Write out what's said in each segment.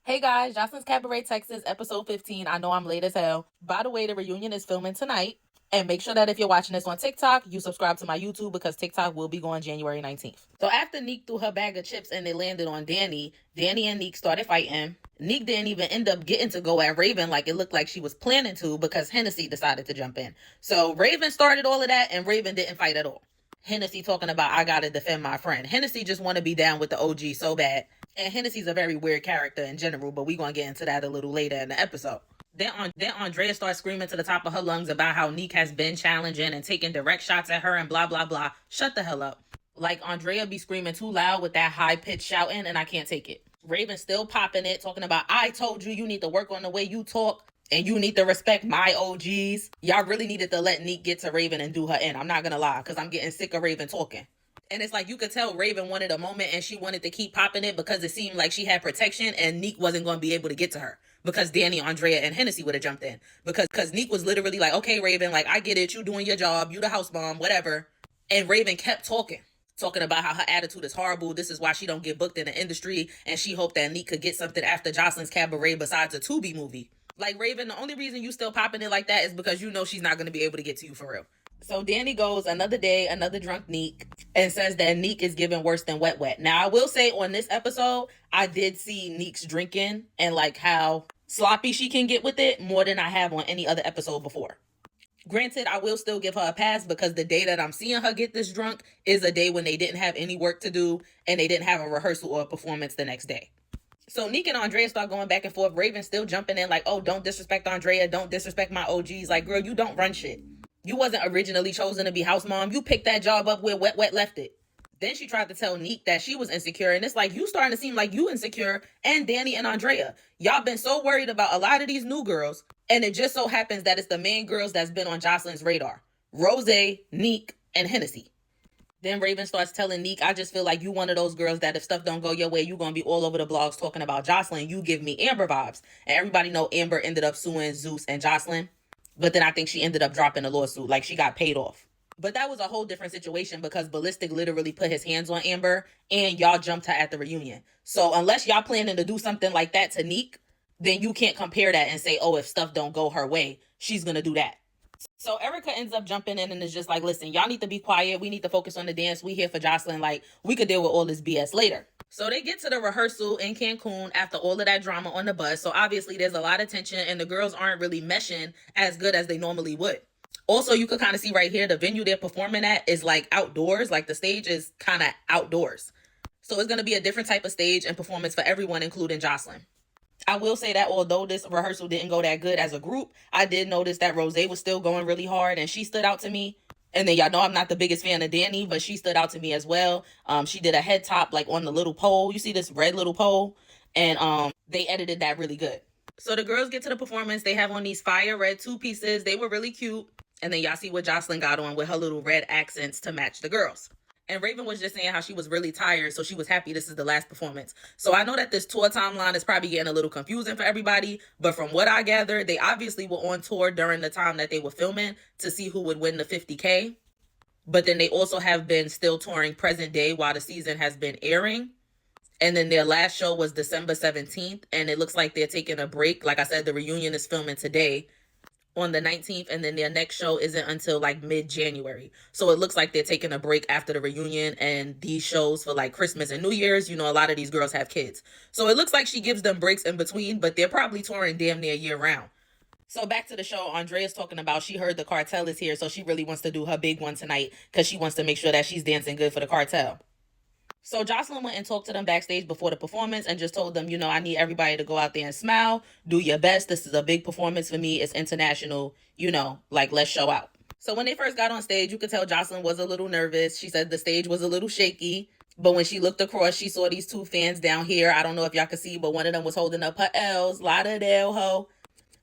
Hey guys, Joseline'S Cabaret, Texas, episode 15. I know I'm late as hell. By the way, the reunion is filming tonight. And make sure that if you're watching this on TikTok, you subscribe to my YouTube because TikTok will be going January 19th. So after Neek threw her bag of chips and they landed on Danny, Danny and Neek started fighting. Neek didn't even end up getting to go at Raven like it looked like she was planning to because Hennessy decided to jump in. So Raven started all of that and Raven didn't fight at all. Hennessy talking about, I gotta defend my friend. Hennessy just want to be down with the OG so bad. And Hennessy's a very weird character in general, but we're going to get into that a little later in the episode. Then Andrea starts screaming to the top of her lungs about how Neek has been challenging and taking direct shots at her and blah, blah, blah. Shut the hell up. Like, Andrea be screaming too loud with that high-pitched shouting, and I can't take it. Raven still popping it, talking about, I told you need to work on the way you talk, and you need to respect my OGs. Y'all really needed to let Neek get to Raven and do her in. I'm not going to lie, because I'm getting sick of Raven talking. And it's like you could tell Raven wanted a moment and she wanted to keep popping it because it seemed like she had protection and Neek wasn't going to be able to get to her because Danny, Andrea, and Hennessy would have jumped in. Because Neek was literally like, okay, Raven, like, I get it. You doing your job. You the house mom, whatever. And Raven kept talking about how her attitude is horrible. This is why she don't get booked in the industry. And she hoped that Neek could get something after Joseline'S Cabaret besides a Tubi movie. Like, Raven, the only reason you still popping it like that is because you know she's not going to be able to get to you for real. So Danny goes, another day, another drunk Neek, and says that Neek is giving worse than wet wet. Now, I will say on this episode, I did see Neek's drinking and like how sloppy she can get with it more than I have on any other episode before. Granted, I will still give her a pass because the day that I'm seeing her get this drunk is a day when they didn't have any work to do and they didn't have a rehearsal or a performance the next day. So Neek and Andrea start going back and forth. Raven still jumping in like, oh, don't disrespect Andrea. Don't disrespect my OGs. Like, girl, you don't run shit. You wasn't originally chosen to be house mom. You picked that job up where Wet Wet left it. Then she tried to tell Neek that she was insecure. And it's like, you starting to seem like you insecure and Danny and Andrea. Y'all been so worried about a lot of these new girls. And it just so happens that it's the main girls that's been on Joseline's radar. Rose, Neek, and Hennessy. Then Raven starts telling Neek, I just feel like you one of those girls that if stuff don't go your way, you going to be all over the blogs talking about Joseline. You give me Amber vibes. And everybody know Amber ended up suing Zeus and Joseline. But then I think she ended up dropping the lawsuit. Like, she got paid off. But that was a whole different situation because Ballistic literally put his hands on Amber and y'all jumped her at the reunion. So unless y'all planning to do something like that to Neek, then you can't compare that and say, oh, if stuff don't go her way, she's going to do that. So Erica ends up jumping in and is just like, listen, y'all need to be quiet. We need to focus on the dance. We here for Joseline. Like, we could deal with all this BS later. So they get to the rehearsal in Cancun after all of that drama on the bus. So obviously there's a lot of tension and the girls aren't really meshing as good as they normally would. Also, you could kind of see right here, the venue they're performing at is like outdoors. Like the stage is kind of outdoors. So it's going to be a different type of stage and performance for everyone, including Joseline. I will say that although this rehearsal didn't go that good as a group, I did notice that Rose was still going really hard and she stood out to me. And then y'all know I'm not the biggest fan of Danny, but she stood out to me as well. She did a head top like on the little pole. You see this red little pole? And they edited that really good. So the girls get to the performance. They have on these fire red two pieces. They were really cute. And then y'all see what Joseline got on with her little red accents to match the girls. And Raven was just saying how she was really tired, so she was happy this is the last performance. So I know that this tour timeline is probably getting a little confusing for everybody, but from what I gathered, they obviously were on tour during the time that they were filming to see who would win the 50K. But then they also have been still touring present day while the season has been airing. And then their last show was December 17th, and it looks like they're taking a break. Like I said, the reunion is filming today on the 19th, and then their next show isn't until like mid-January. So it looks like they're taking a break after the reunion and these shows for like Christmas and New Year's. You know, a lot of these girls have kids. So it looks like she gives them breaks in between, but they're probably touring damn near year round. So back to the show, Andrea's talking about she heard the Cartel is here, so she really wants to do her big one tonight because she wants to make sure that she's dancing good for the Cartel. So Joseline went and talked to them backstage before the performance and just told them, you know, I need everybody to go out there and smile, do your best. This is a big performance for me. It's international, you know, like, let's show out. So when they first got on stage, you could tell Joseline was a little nervous. She said the stage was a little shaky. But when she looked across, she saw these two fans down here. I don't know if y'all could see, but one of them was holding up her L's. Lauderdale, ho.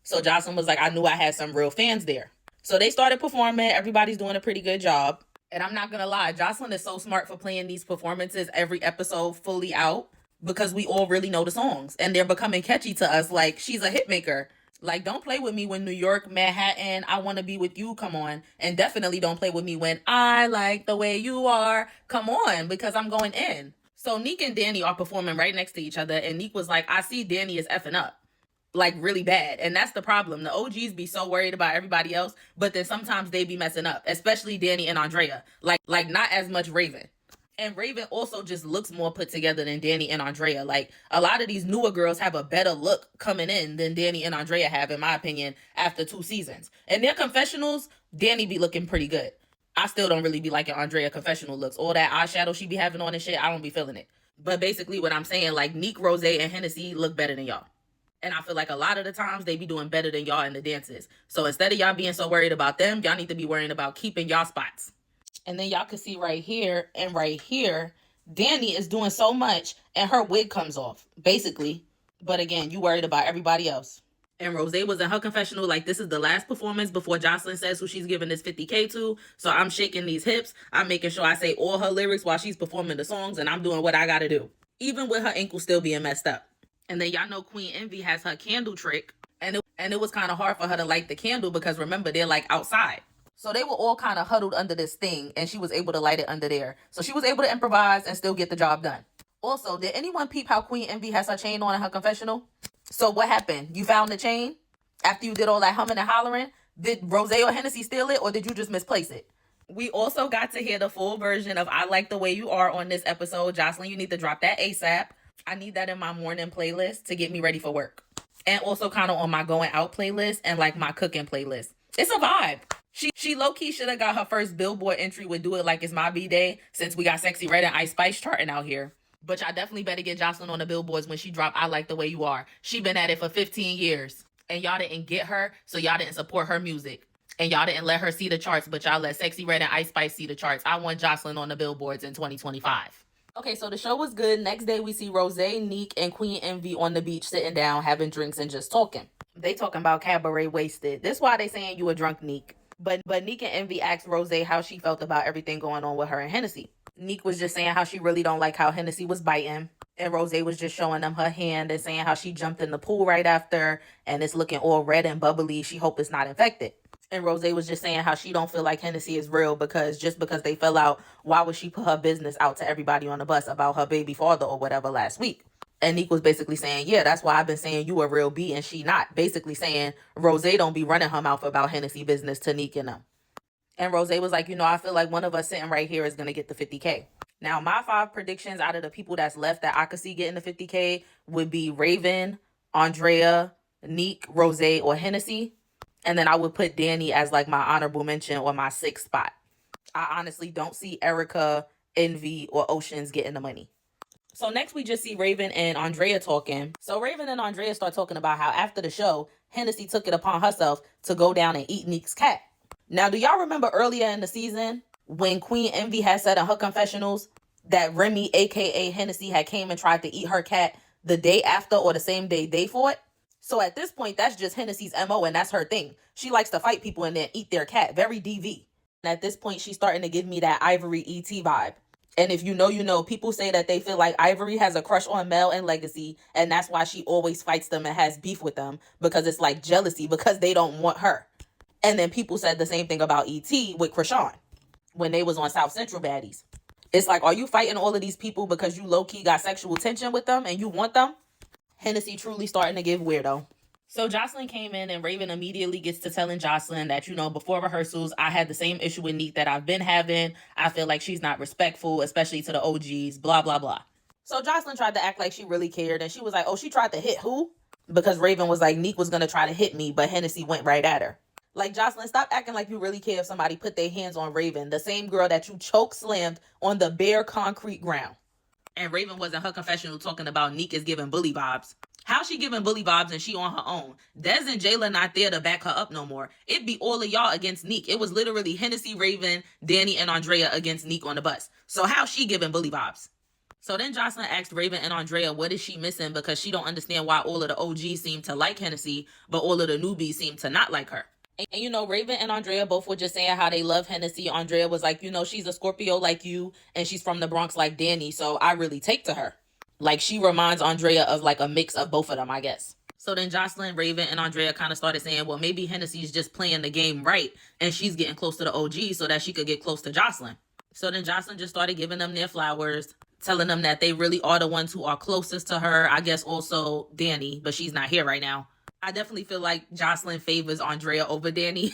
So Joseline was like, I knew I had some real fans there. So they started performing. Everybody's doing a pretty good job. And I'm not going to lie, Joseline is so smart for playing these performances every episode fully out because we all really know the songs and they're becoming catchy to us. Like, she's a hit maker. Like, don't play with me when New York, Manhattan, I Want to Be With You come on. And definitely don't play with me when I Like the Way You Are come on, because I'm going in. So Neek and Danny are performing right next to each other, and Neek was like, I see Danny is effing up. Like really bad. And that's the problem. The OGs be so worried about everybody else, but then sometimes they be messing up, especially Danny and Andrea. Like not as much Raven. And Raven also just looks more put together than Danny and Andrea. Like a lot of these newer girls have a better look coming in than Danny and Andrea have, in my opinion, after 2 seasons. And their confessionals, Danny be looking pretty good. I still don't really be liking Andrea confessional looks. All that eyeshadow she be having on and shit, I don't be feeling it. But basically what I'm saying, like Neek, Rose, and Hennessy look better than y'all. And I feel like a lot of the times they be doing better than y'all in the dances. So instead of y'all being so worried about them, y'all need to be worrying about keeping y'all spots. And then y'all can see right here and right here, Danny is doing so much and her wig comes off, basically. But again, you worried about everybody else. And Rose was in her confessional like this is the last performance before Joseline says who she's giving this 50K to. So I'm shaking these hips. I'm making sure I say all her lyrics while she's performing the songs, and I'm doing what I gotta do. Even with her ankle still being messed up. And then y'all know Queen Envy has her candle trick. And it was kind of hard for her to light the candle because remember, they're like outside. So they were all kind of huddled under this thing and she was able to light it under there. So she was able to improvise and still get the job done. Also, did anyone peep how Queen Envy has her chain on in her confessional? So what happened? You found the chain? After you did all that humming and hollering? Did Rose or Hennessy steal it or did you just misplace it? We also got to hear the full version of I Like the Way You Are on this episode. Joseline, you need to drop that ASAP. I need that in my morning playlist to get me ready for work. And also kind of on my going out playlist and like my cooking playlist. It's a vibe. She low-key should have got her first Billboard entry with Do It Like It's My B-Day since we got Sexy Red and Ice Spice charting out here. But y'all definitely better get Joseline on the billboards when she drop I Like the Way You Are. She been at it for 15 years. And y'all didn't get her, so y'all didn't support her music. And y'all didn't let her see the charts, but y'all let Sexy Red and Ice Spice see the charts. I want Joseline on the billboards in 2025. Okay, so the show was good. Next day, we see Rose, Neek, and Queen Envy on the beach sitting down, having drinks and just talking. They talking about Cabaret wasted. This why they saying you a drunk, Neek. But Neek and Envy asked Rose how she felt about everything going on with her and Hennessy. Neek was just saying how she really don't like how Hennessy was biting. And Rose was just showing them her hand and saying how she jumped in the pool right after. And it's looking all red and bubbly. She hope it's not infected. And Rose was just saying how she don't feel like Hennessy is real because just because they fell out, why would she put her business out to everybody on the bus about her baby father or whatever last week? And Neek was basically saying, yeah, that's why I've been saying you a real B and she not. Basically saying Rose don't be running her mouth about Hennessy business to Neek and them. And Rose was like, I feel like one of us sitting right here is going to get the 50K. Now, my 5 predictions out of the people that's left that I could see getting the 50K would be Raven, Andrea, Neek, Rose, or Hennessy. And then I would put Danny as like my honorable mention or my 6th spot. I honestly don't see Erica, Envy, or Oceans getting the money. So next we just see Raven and Andrea talking. So Raven and Andrea start talking about how after the show, Hennessy took it upon herself to go down and eat Neek's cat. Now, do y'all remember earlier in the season when Queen Envy had said in her confessionals that Remy, aka Hennessy, had came and tried to eat her cat the day after or the same day they fought? So at this point, that's just Hennessy's MO and that's her thing. She likes to fight people and then eat their cat. Very DV. And at this point, she's starting to give me that Ivory ET vibe. And if you know, people say that they feel like Ivory has a crush on Mel and Legacy. And that's why she always fights them and has beef with them. Because it's like jealousy because they don't want her. And then people said the same thing about ET with Krishan when they was on South Central Baddies. It's like, are you fighting all of these people because you low-key got sexual tension with them and you want them? Hennessy truly starting to give weirdo. So Joseline came in and Raven immediately gets to telling Joseline that, before rehearsals, I had the same issue with Neek that I've been having. I feel like she's not respectful, especially to the OGs, blah, blah, blah. So Joseline tried to act like she really cared and she was like, oh, she tried to hit who? Because Raven was like, Neek was going to try to hit me, but Hennessy went right at her. Like, Joseline, stop acting like you really care if somebody put their hands on Raven, the same girl that you choke slammed on the bare concrete ground. And Raven was in her confessional talking about Neek is giving bully vibes. How's she giving bully vibes and she on her own? Des and Jayla not there to back her up no more. It be all of y'all against Neek. It was literally Hennessy, Raven, Danny, and Andrea against Neek on the bus. So how's she giving bully vibes? So then Joseline asked Raven and Andrea what is she missing because she don't understand why all of the OGs seem to like Hennessy, but all of the newbies seem to not like her. And Raven and Andrea both were just saying how they love Hennessy. Andrea was like, she's a Scorpio like you, and she's from the Bronx like Danny, so I really take to her. Like, she reminds Andrea of like a mix of both of them, I guess. So then Joseline, Raven, and Andrea kind of started saying, well, maybe Hennessy's just playing the game right, and she's getting close to the OG so that she could get close to Joseline. So then Jocelyn just started giving them their flowers, telling them that they really are the ones who are closest to her. I guess also Danny, but she's not here right now. I definitely feel like Jocelyn favors Andrea over Danny.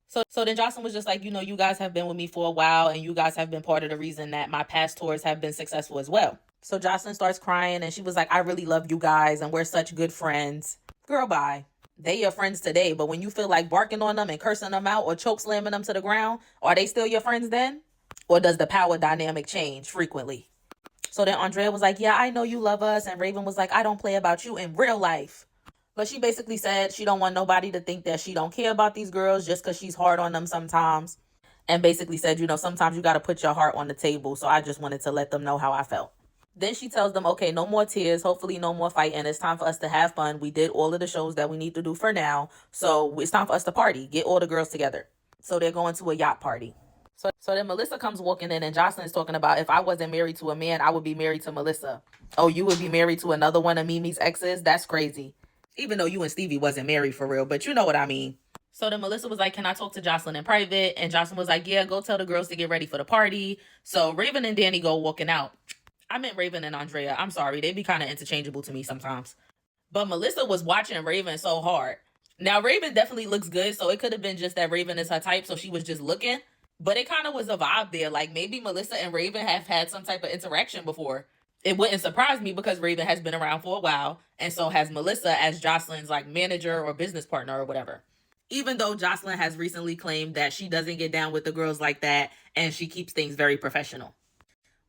So then Jocelyn was just like, you guys have been with me for a while, and you guys have been part of the reason that my past tours have been successful as well. So Jocelyn starts crying, and she was like, I really love you guys, and we're such good friends. Girl, bye. They your friends today, but when you feel like barking on them and cursing them out or choke slamming them to the ground, are they still your friends then? Or does the power dynamic change frequently? So then Andrea was like, yeah, I know you love us. And Raven was like, I don't play about you in real life. But she basically said she don't want nobody to think that she don't care about these girls just because she's hard on them sometimes. And basically said, sometimes you got to put your heart on the table. So I just wanted to let them know how I felt. Then she tells them, okay, no more tears. Hopefully no more fighting. It's time for us to have fun. We did all of the shows that we need to do for now. So it's time for us to party. Get all the girls together. So they're going to a yacht party. So then Melissa comes walking in, and Jocelyn is talking about, if I wasn't married to a man, I would be married to Melissa. Oh, you would be married to another one of Mimi's exes? That's crazy. Even though you and Stevie wasn't married for real, but you know what I mean. So then Melissa was like, can I talk to Jocelyn in private? And Jocelyn was like, yeah, go tell the girls to get ready for the party. So Raven and Danny go walking out. I meant Raven and Andrea. I'm sorry. They be kind of interchangeable to me sometimes. But Melissa was watching Raven so hard. Now, Raven definitely looks good, so it could have been just that Raven is her type, so she was just looking. But it kind of was a vibe there. Like, maybe Melissa and Raven have had some type of interaction before. It wouldn't surprise me because Raven has been around for a while, and so has Melissa as Jocelyn's like manager or business partner or whatever. Even though Jocelyn has recently claimed that she doesn't get down with the girls like that, and she keeps things very professional.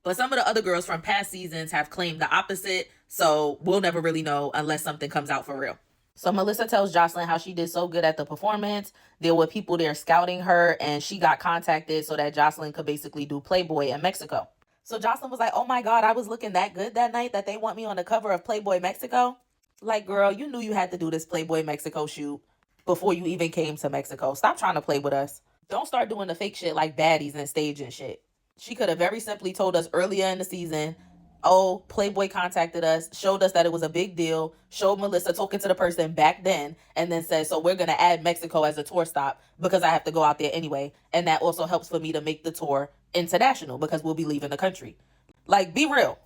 But some of the other girls from past seasons have claimed the opposite, so we'll never really know unless something comes out for real. So Melissa tells Jocelyn how she did so good at the performance. There were people there scouting her, and she got contacted so that Jocelyn could basically do Playboy in Mexico. So Jocelyn was like, oh my God, I was looking that good that night that they want me on the cover of Playboy Mexico. Like, girl, you knew you had to do this Playboy Mexico shoot before you even came to Mexico. Stop trying to play with us. Don't start doing the fake shit like baddies and staging shit. She could have very simply told us earlier in the season, oh, Playboy contacted us, showed us that it was a big deal, showed Melissa talking to the person back then, and then said, so we're going to add Mexico as a tour stop because I have to go out there anyway. And that also helps for me to make the tour international because we'll be leaving the country. Like, be real.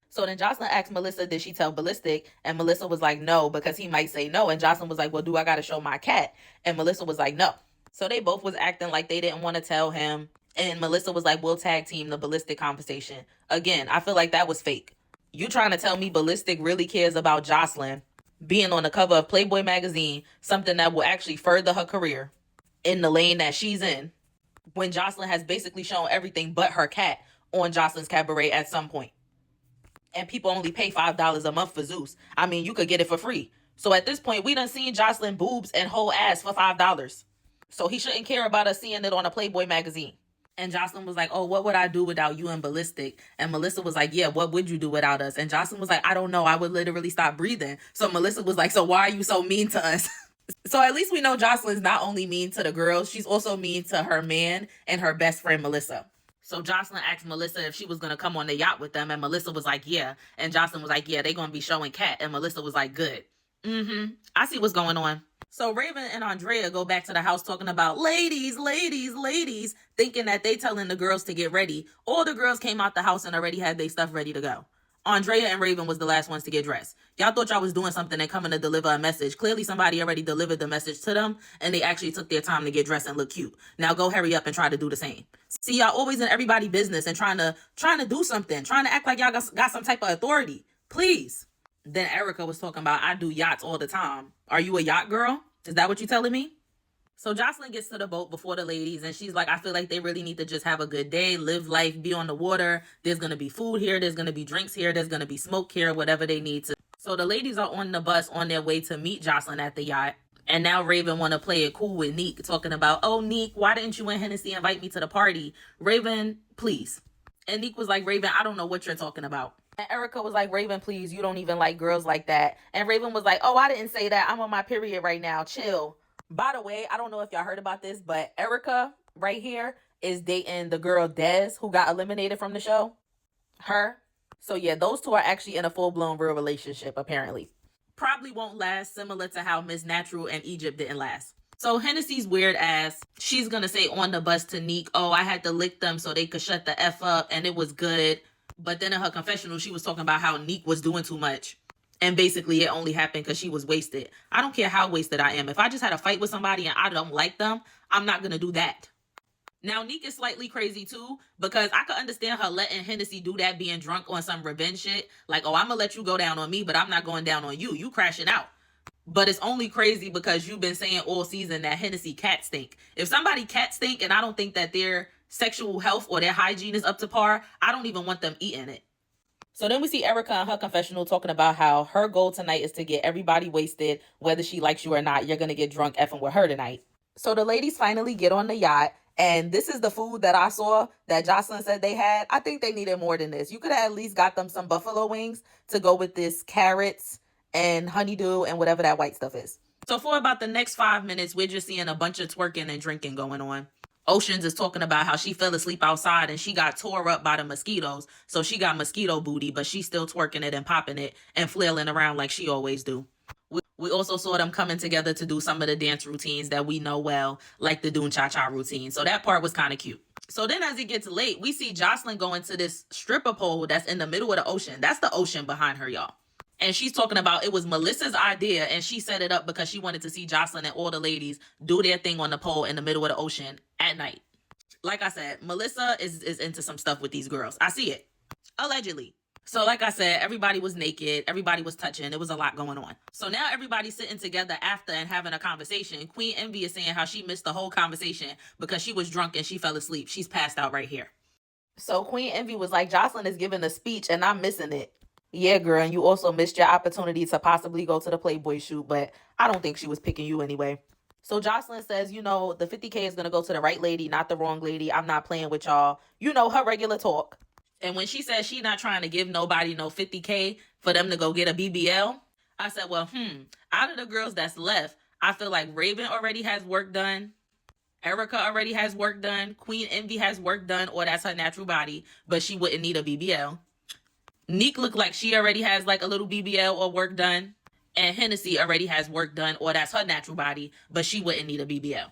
So then Jocelyn asked Melissa, did she tell Ballistic? And Melissa was like, no, because he might say no. And Jocelyn was like, well, do I got to show my cat? And Melissa was like, no. So they both was acting like they didn't want to tell him. And Melissa was like, we'll tag team the Ballistic conversation. Again, I feel like that was fake. You trying to tell me Ballistic really cares about Jocelyn being on the cover of Playboy magazine, something that will actually further her career in the lane that she's in, when Jocelyn has basically shown everything but her cat on Jocelyn's Cabaret at some point. And people only pay $5 a month for Zeus. I mean, you could get it for free. So at this point, we done seen Jocelyn boobs and whole ass for $5. So he shouldn't care about us seeing it on a Playboy magazine. And Jocelyn was like, oh, what would I do without you and Ballistic? And Melissa was like, yeah, what would you do without us? And Jocelyn was like, I don't know. I would literally stop breathing. So Melissa was like, so why are you so mean to us? So at least we know Jocelyn's not only mean to the girls, she's also mean to her man and her best friend, Melissa. So Jocelyn asked Melissa if she was going to come on the yacht with them. And Melissa was like, yeah. And Jocelyn was like, yeah, they're going to be showing Cat. And Melissa was like, good. I see what's going on. So Raven and Andrea go back to the house talking about ladies, thinking that they telling the girls to get ready. All the girls came out the house and already had their stuff ready to go. Andrea and Raven was the last ones to get dressed. Y'all thought y'all was doing something and coming to deliver a message. Clearly somebody already delivered the message to them and they actually took their time to get dressed and look cute. Now go hurry up and try to do the same. See, y'all always in everybody's business and trying to do something, trying to act like y'all got some type of authority. Please. Then Erica was talking about, I do yachts all the time. Are you a yacht girl? Is that what you telling me? So Jocelyn gets to the boat before the ladies and she's like, I feel like they really need to just have a good day, live life, be on the water. There's going to be food here. There's going to be drinks here. There's going to be smoke here, whatever they need to. So the ladies are on the bus on their way to meet Jocelyn at the yacht. And now Raven want to play it cool with Neek, talking about, oh, Neek, why didn't you and Hennessy invite me to the party? Raven, please. And Neek was like, Raven, I don't know what you're talking about. And Erica was like, Raven, please, you don't even like girls like that. And Raven was like, oh, I didn't say that. I'm on my period right now. Chill. By the way, I don't know if y'all heard about this, but Erica right here is dating the girl Des, who got eliminated from the show. Her. So yeah, those two are actually in a full-blown real relationship, apparently. Probably won't last, similar to how Miss Natural and Egypt didn't last. So Hennessy's weird ass, she's gonna say on the bus to Neek, oh, I had to lick them so they could shut the F up and it was good. But then in her confessional, she was talking about how Neek was doing too much. And basically it only happened because she was wasted. I don't care how wasted I am. If I just had a fight with somebody and I don't like them, I'm not gonna do that. Now, Neek is slightly crazy too, because I could understand her letting Hennessy do that, being drunk on some revenge shit. Like, oh, I'm gonna let you go down on me, but I'm not going down on you. You crashing out. But it's only crazy because you've been saying all season that Hennessy cat stink. If somebody cat stink and I don't think that their sexual health or their hygiene is up to par, I don't even want them eating it. So then we see Erica in her confessional talking about how her goal tonight is to get everybody wasted, whether she likes you or not. You're going to get drunk effing with her tonight. So the ladies finally get on the yacht. And this is the food that I saw that Joseline said they had. I think they needed more than this. You could have at least got them some buffalo wings to go with this carrots and honeydew and whatever that white stuff is. So for about the next 5 minutes, we're just seeing a bunch of twerking and drinking going on. Oceans is talking about how she fell asleep outside and she got tore up by the mosquitoes. So she got mosquito booty, but she's still twerking it and popping it and flailing around like she always do. We also saw them coming together to do some of the dance routines that we know well, like the Doon Cha-Cha routine. So that part was kind of cute. So then as it gets late, we see Joseline going to this stripper pole that's in the middle of the ocean. That's the ocean behind her, y'all. And she's talking about it was Melissa's idea and she set it up because she wanted to see Joseline and all the ladies do their thing on the pole in the middle of the ocean at night. Like I said, Melissa is into some stuff with these girls. I see it. Allegedly. So like I said, everybody was naked. Everybody was touching. There was a lot going on. So now everybody's sitting together after and having a conversation. Queen Envy is saying how she missed the whole conversation because she was drunk and she fell asleep. She's passed out right here. So Queen Envy was like, Joseline is giving a speech and I'm missing it. Yeah, girl, and you also missed your opportunity to possibly go to the Playboy shoot, but I don't think she was picking you anyway. So Joseline says, you know, the 50K is going to go to the right lady, not the wrong lady. I'm not playing with y'all. You know, her regular talk. And when she says she's not trying to give nobody no 50K for them to go get a BBL, I said, well, out of the girls that's left, I feel like Raven already has work done. Erica already has work done. Queen Envy has work done, or that's her natural body, but she wouldn't need a BBL. Neek looked like she already has like a little BBL or work done. And Hennessy already has work done, or that's her natural body, but she wouldn't need a BBL.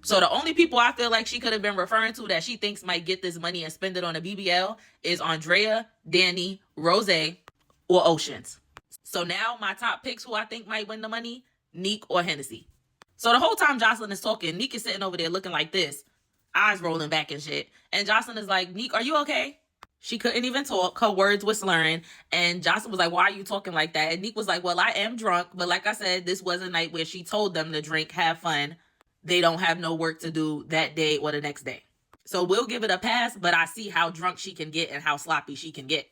So the only people I feel like she could have been referring to that she thinks might get this money and spend it on a BBL is Andrea, Danny, Rose, or Oceans. So now my top picks who I think might win the money, Neek or Hennessy. So the whole time Joseline is talking, Neek is sitting over there looking like this, eyes rolling back and shit. And Joseline is like, Neek, are you okay? She couldn't even talk. Her words were slurring. And Joseline was like, why are you talking like that? And Neek was like, well, I am drunk. But like I said, this was a night where she told them to drink, have fun. They don't have no work to do that day or the next day. So we'll give it a pass, but I see how drunk she can get and how sloppy she can get.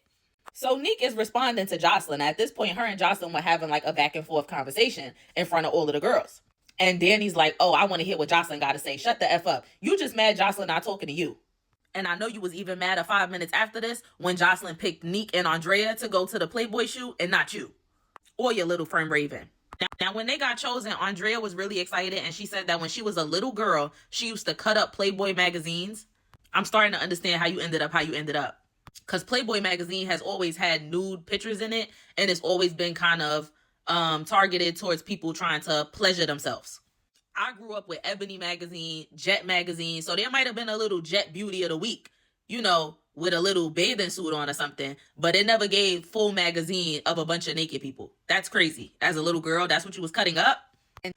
So Neek is responding to Joseline. At this point, her and Joseline were having like a back and forth conversation in front of all of the girls. And Danny's like, oh, I want to hear what Joseline got to say. Shut the F up. You just mad Joseline not talking to you. And I know you was even madder 5 minutes after this when Joseline picked Neek and Andrea to go to the Playboy shoot and not you. Or your little friend Raven. Now, when they got chosen, Andrea was really excited. And she said that when she was a little girl, she used to cut up Playboy magazines. I'm starting to understand how you ended up. Because Playboy magazine has always had nude pictures in it. And it's always been kind of targeted towards people trying to pleasure themselves. I grew up with Ebony magazine, Jet magazine, so there might have been a little Jet Beauty of the Week, you know, with a little bathing suit on or something, but it never gave full magazine of a bunch of naked people. That's crazy. As a little girl, that's what you was cutting up?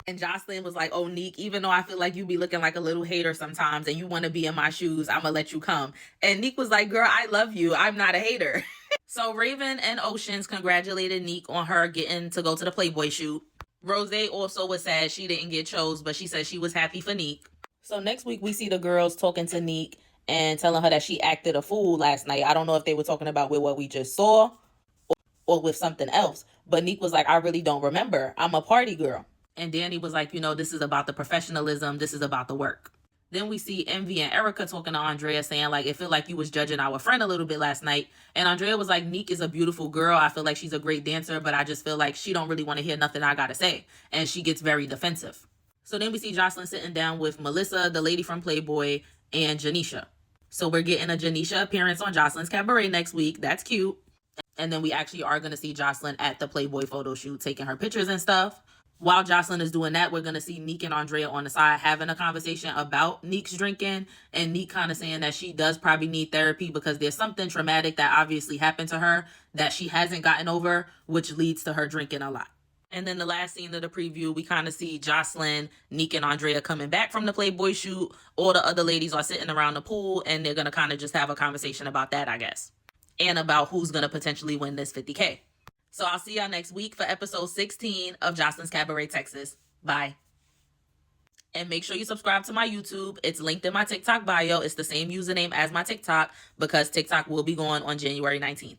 And Joseline was like, oh, Neek, even though I feel like you be looking like a little hater sometimes and you want to be in my shoes, I'm going to let you come. And Neek was like, girl, I love you. I'm not a hater. So Raven and Oceans congratulated Neek on her getting to go to the Playboy shoot. Rose also was sad she didn't get chose, but she said she was happy for Neek. So next week we see the girls talking to Neek and telling her that she acted a fool last night. I don't know if they were talking about with what we just saw or with something else. But Neek was like, I really don't remember. I'm a party girl. And Danny was like, you know, this is about the professionalism. This is about the work. Then we see Envy and Erica talking to Andrea saying, like, it feel like you was judging our friend a little bit last night. And Andrea was like, Neek is a beautiful girl. I feel like she's a great dancer, but I just feel like she don't really want to hear nothing I got to say. And she gets very defensive. So then we see Joseline sitting down with Melissa, the lady from Playboy, and Janisha. So we're getting a Janisha appearance on Joseline's Cabaret next week. That's cute. And then we actually are going to see Joseline at the Playboy photo shoot, taking her pictures and stuff. While Joseline is doing that, we're going to see Neek and Andrea on the side having a conversation about Neek's drinking, and Neek kind of saying that she does probably need therapy because there's something traumatic that obviously happened to her that she hasn't gotten over, which leads to her drinking a lot. And then the last scene of the preview, we kind of see Joseline, Neek, and Andrea coming back from the Playboy shoot. All the other ladies are sitting around the pool, and they're going to kind of just have a conversation about that, I guess, and about who's going to potentially win this $50K. So I'll see y'all next week for episode 16 of Joseline'S Cabaret, Texas. Bye. And make sure you subscribe to my YouTube. It's linked in my TikTok bio. It's the same username as my TikTok because TikTok will be going on January 19th.